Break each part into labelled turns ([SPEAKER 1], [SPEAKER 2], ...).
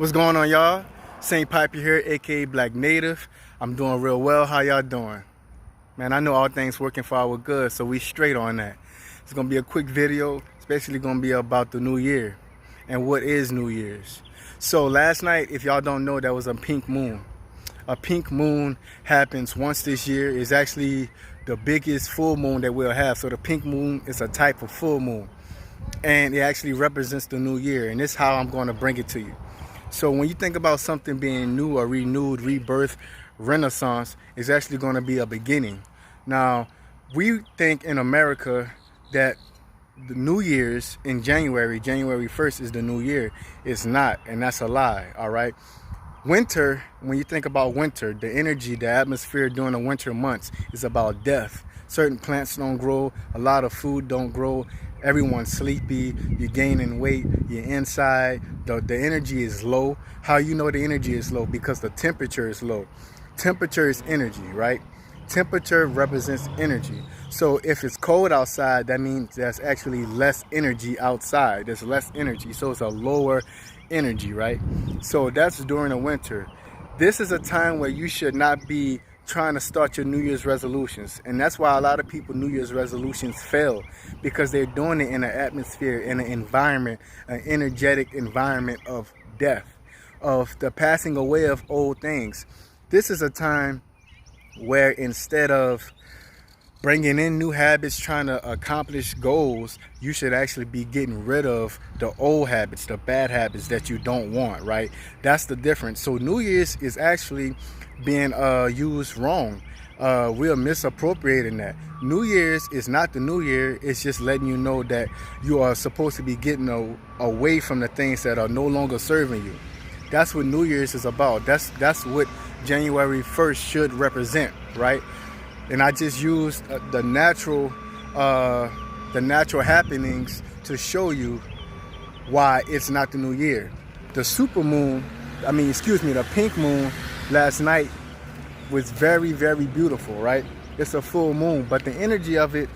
[SPEAKER 1] What's going on, y'all? St. Piper here, aka Black Native. I'm doing real well. How y'all doing? Man, I know all things working for our good, so we straight on that. It's gonna be a quick video. It's basically gonna be about the new year and what is New Year's. So last night, if y'all don't know, there was a pink moon. A pink moon happens once this year. It's actually the biggest full moon that we'll have. So the pink moon is a type of full moon, and it actually represents the new year. And this is how I'm going to bring it to you. So when you think about something being new or renewed, rebirth, renaissance, it's actually going to be a beginning. Now, we think in America that the New Year's in January 1st is the new year. It's not, and that's a lie, all right? Winter, when you think about winter, the energy, the atmosphere during the winter months is about death. Certain plants don't grow, a lot of food don't grow, everyone's sleepy, you're gaining weight, you're inside, the energy is low. How you know the energy is low? Because the temperature is low. Temperature is energy, right? Temperature represents energy. So if it's cold outside, that means there's actually less energy outside. There's less energy, so it's a lower energy, right? So that's during the winter. This is a time where you should not be trying to start your New Year's resolutions, and that's why a lot of people New Year's resolutions fail, because they're doing it in an atmosphere, in an environment, an energetic environment of death, of the passing away of old things. This is a time where instead of bringing in new habits, trying to accomplish goals, you should actually be getting rid of the old habits, the bad habits that you don't want, right? That's the difference. So New Year's is actually being used wrong. We are misappropriating that. New Year's is not the new year. It's just letting you know that you are supposed to be getting away from the things that are no longer serving you. That's what New Year's is about. That's what January 1st should represent, right? And I just used the natural happenings to show you why it's not the new year. The pink moon last night was very, very beautiful, right? It's a full moon, but the energy of it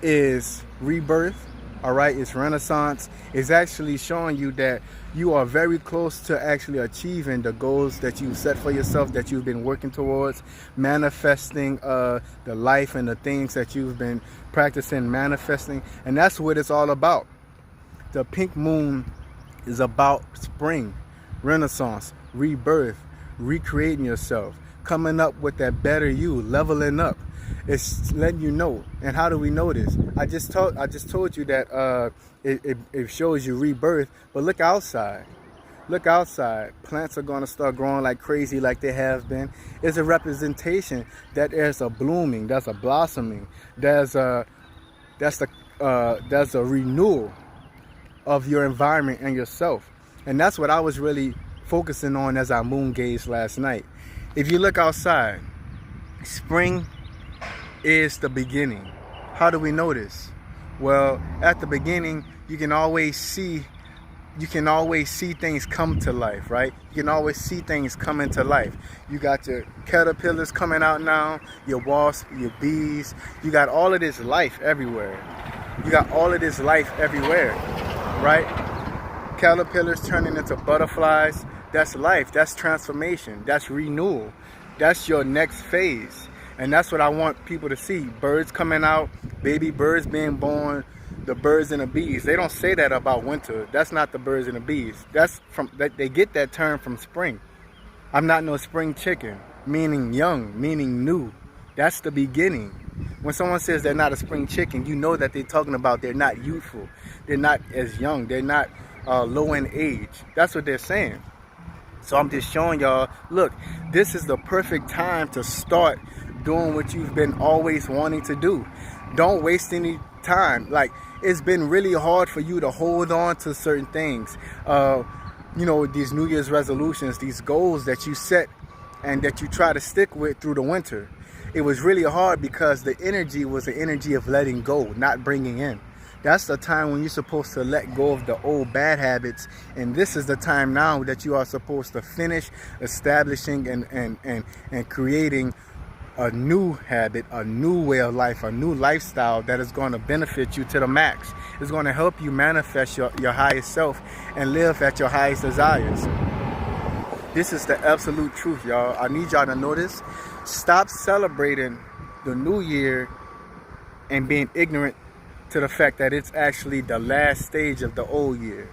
[SPEAKER 1] is rebirth, all right? It's renaissance. It's actually showing you that you are very close to actually achieving the goals that you set for yourself, that you've been working towards, manifesting the life and the things that you've been practicing manifesting. And that's what it's all about. The pink moon is about spring, renaissance, rebirth, recreating yourself, coming up with that better you, leveling up. It's letting you know. And how do we know this? I just told you that it shows you rebirth, but look outside. Look outside. Plants are going to start growing like crazy, like they have been. It's a representation that there's a blooming, there's a blossoming, there's a renewal of your environment and yourself. And that's what I was really focusing on as I moon gazed last night. If you look outside, spring is the beginning. How do we know this? Well, at the beginning, you can always see things come to life, right? You can always see things come into life. You got your caterpillars coming out now, your wasps, your bees. You got all of this life everywhere. Right? Caterpillars turning into butterflies. That's life. That's transformation. That's renewal. That's your next phase. And that's what I want people to see. Birds coming out, baby birds being born, the birds and the bees. They don't say that about winter. That's not the birds and the bees. They get that term from spring. I'm not no spring chicken, meaning young, meaning new. That's the beginning. When someone says they're not a spring chicken, you know that they're talking about they're not youthful. They're not as young. They're not low in age. That's what they're saying. So I'm just showing y'all, look, this is the perfect time to start doing what you've been always wanting to do. Don't waste any time. Like, it's been really hard for you to hold on to certain things. These New Year's resolutions, these goals that you set and that you try to stick with through the winter. It was really hard because the energy was the energy of letting go, not bringing in. That's the time when you're supposed to let go of the old bad habits. And this is the time now that you are supposed to finish establishing and creating a new habit, a new way of life, a new lifestyle that is going to benefit you to the max. It's going to help you manifest your highest self and live at your highest desires. This is the absolute truth, y'all. I need y'all to know this. Stop celebrating the new year and being ignorant to the fact that it's actually the last stage of the old year.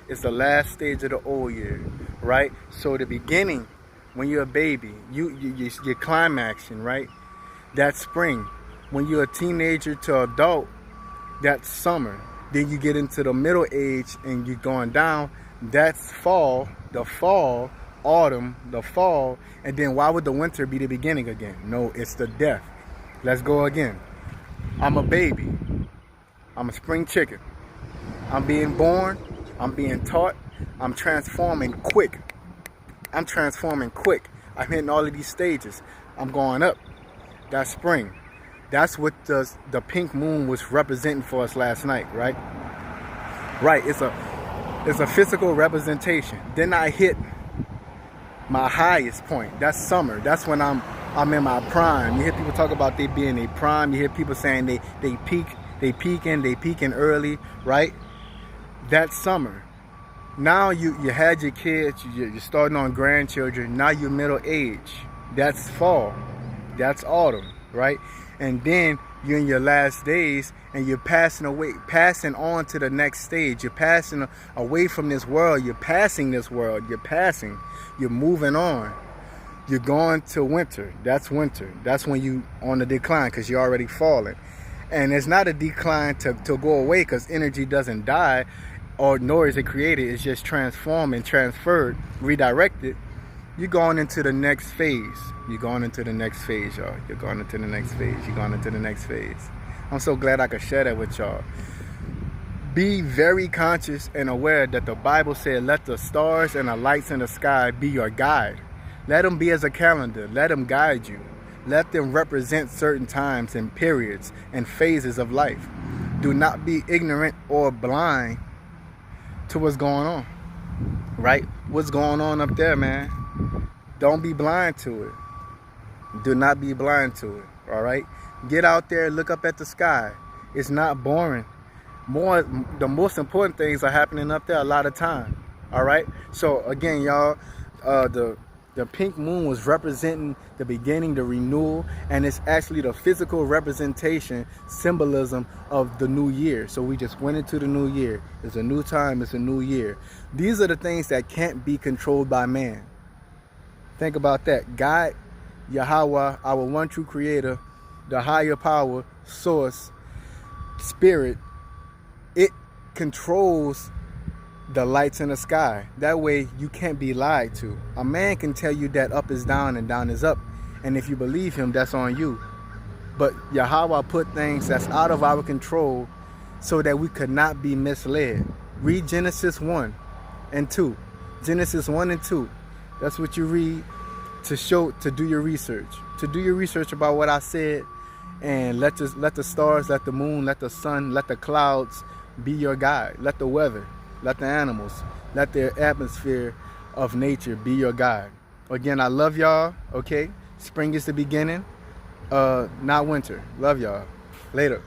[SPEAKER 1] It's the last stage of the old year, right? So the beginning, when you're a baby, you're climaxing, right? That's spring. When you're a teenager to adult, that's summer. Then you get into the middle age and you're going down, that's fall. The fall, autumn, the fall. And then why would the winter be the beginning again? No, it's the death. Let's go again. I'm a baby. I'm a spring chicken. I'm being born. I'm being taught. I'm transforming quick. I'm hitting all of these stages. I'm going up. That's spring. That's what the pink moon was representing for us last night, right? Right, it's a physical representation. Then I hit my highest point. That's summer. That's when I'm in my prime. You hear people talk about they being a prime. You hear people saying they peaking early, right? That's summer. Now you had your kids, you're starting on grandchildren. Now you're middle age. That's fall. That's autumn, right? And then you're in your last days and you're passing on to the next stage. You're passing away from this world. You're passing this world. You're moving on. You're going to winter. That's winter. That's when you on the decline because you're already falling. And it's not a decline to go away because energy doesn't die or nor is it created. It's just transformed and transferred, redirected. You're going into the next phase. You're going into the next phase, y'all. You're going into the next phase. You're going into the next phase. I'm so glad I could share that with y'all. Be very conscious and aware that the Bible said, let the stars and the lights in the sky be your guide. Let them be as a calendar. Let them guide you. Let them represent certain times and periods and phases of life. Do not be ignorant or blind to what's going on, right? What's going on up there, man? Don't be blind to it. Do not be blind to it, all right? Get out there, look up at the sky. It's not boring. The most important things are happening up there a lot of time, all right? So again, y'all, the pink moon was representing the beginning, the renewal, and it's actually the physical representation, symbolism of the new year. So we just went into the new year. It's a new time, it's a new year. These are the things that can't be controlled by man. Think about that. God, Yahawah, our one true creator, the higher power, source, spirit, it controls the lights in the sky. That way you can't be lied to. A man can tell you that up is down and down is up. And if you believe him, that's on you. But Yahawah put things that's out of our control so that we could not be misled. Read Genesis 1 and 2. Genesis 1 and 2. That's what you read to do your research. To do your research about what I said, and let the stars, let the moon, let the sun, let the clouds be your guide. Let the weather, let the animals, let the atmosphere of nature be your guide. Again, I love y'all, okay? Spring is the beginning, not winter. Love y'all. Later.